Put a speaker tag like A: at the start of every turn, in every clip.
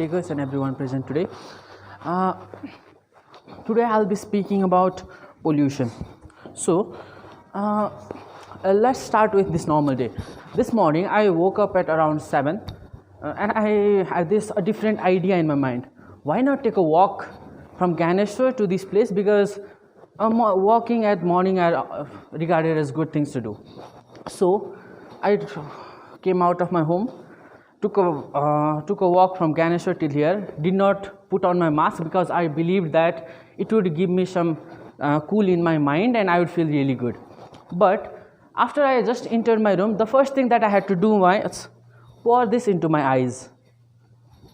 A: partakers and everyone present today. Today I'll be speaking about pollution. So let's start with this normal day. This morning I woke up at around 7 and I had a different idea in my mind. Why not take a walk from Ganeshwar to this place, because walking at morning are regarded as good things to do. So I came out of my home, took a walk from Ganeshwar till here. Did not put on my mask because I believed that it would give me some cool in my mind and I would feel really good. But after I just entered my room, the first thing that I had to do was pour this into my eyes,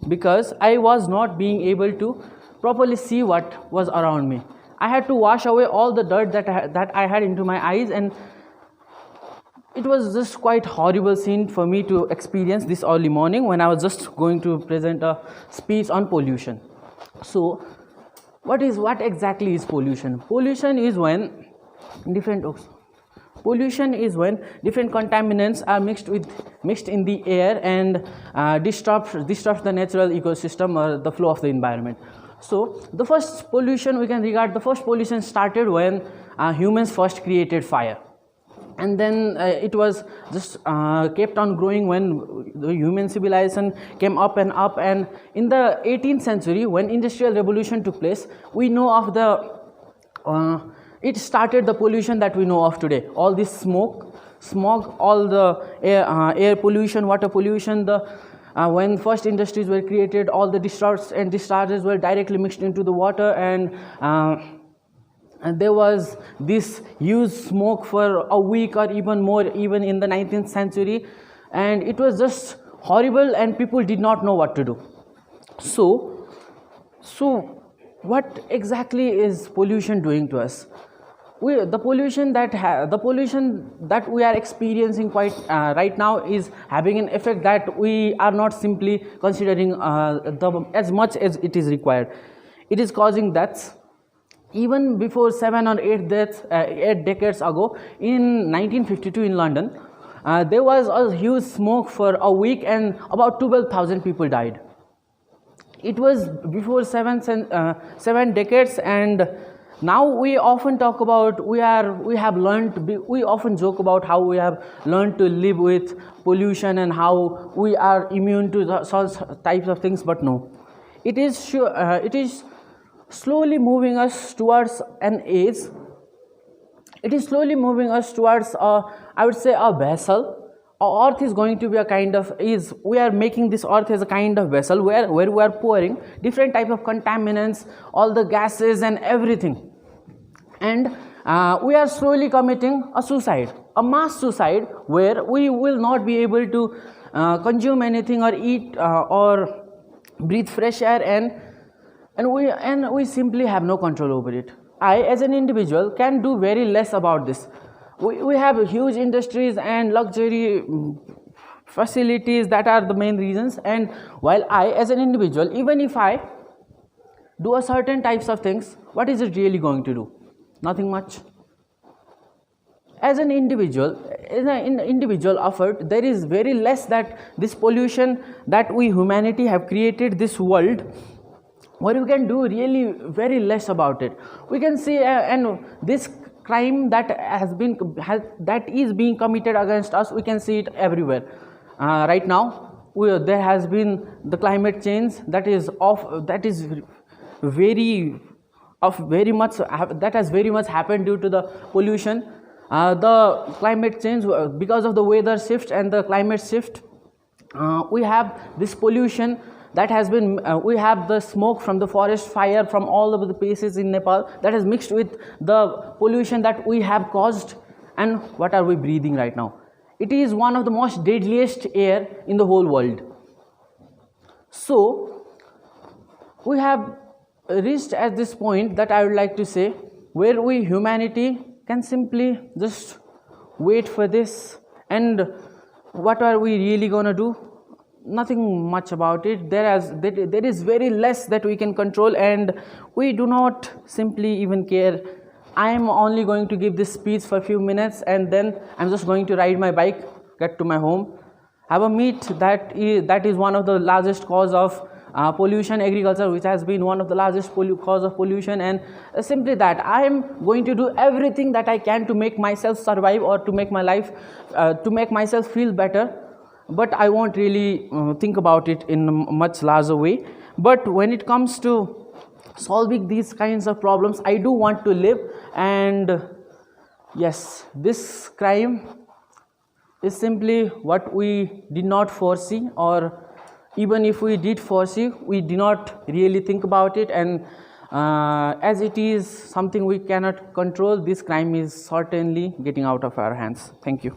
A: because I was not being able to properly see what was around me. I had to wash away all the dirt that I had into my eyes, and it was just quite horrible scene for me to experience this early morning when I was just going to present a speech on pollution. So what exactly is pollution? Pollution is when different contaminants are mixed in the air and disrupts the natural ecosystem or the flow of the environment. So the first pollution started when humans first created fire, and then it was just kept on growing when the human civilization came up, and in the 18th century when industrial revolution took place, we know of it started the pollution that we know of today. All this smog, all the air pollution, water pollution, when first industries were created, all the discharges were directly mixed into the water, and there was this huge smoke for a week or even more, even in the 19th century, and it was just horrible and people did not know what to do. So what exactly is pollution doing to us? The pollution that we are experiencing right now is having an effect that we are not simply considering as much as it is required. It is causing deaths. Even before 7 or 8 decades ago, in 1952 in London, there was a huge smoke for a week and about 12,000 people died. It was before 7 decades, and now we often talk about we often joke about how we have learned to live with pollution and how we are immune to such types of things, but no, it is slowly moving us towards an age. It is slowly moving us towards I would say a vessel. Our earth is going to be we are making this earth as a kind of vessel where we are pouring different type of contaminants, all the gases and everything. And we are slowly committing a mass suicide, where we will not be able to consume anything or eat or breathe fresh air, and we simply have no control over it. I, as an individual, can do very less about this. We have huge industries and luxury facilities that are the main reasons, and while I, as an individual, even if I do a certain types of things, what is it really going to do? Nothing much. As an individual effort, there is very less that this pollution that we humanity have created this world, where we can do really very less about it. We can see and this crime that is being committed against us, we can see it everywhere. Right now there has been the climate change that has very much happened due to the pollution. The climate change, because of the weather shift and the climate shift, we have this pollution that has been we have the smoke from the forest fire from all over the places in Nepal that has mixed with the pollution that we have caused. And what are we breathing right now? It is one of the most deadliest air in the whole world. So we have reached at this point that I would like to say, where we humanity can simply just wait for this, and what are we really gonna do? Nothing much about it. There is very less that we can control, and we do not simply even care. I am only going to give this speech for a few minutes, and then I'm just going to ride my bike, get to my home, have a meet that is one of the largest cause of pollution, agriculture, which has been one of the largest cause of pollution, and simply that I am going to do everything that I can to make myself survive, or to make my life, to make myself feel better, but I won't really think about it in a much larger way. But when it comes to solving these kinds of problems, I do want to live. And yes, this crime is simply what we did not foresee, or even if we did foresee, we did not really think about it. And as it is something we cannot control, this crime is certainly getting out of our hands. Thank you.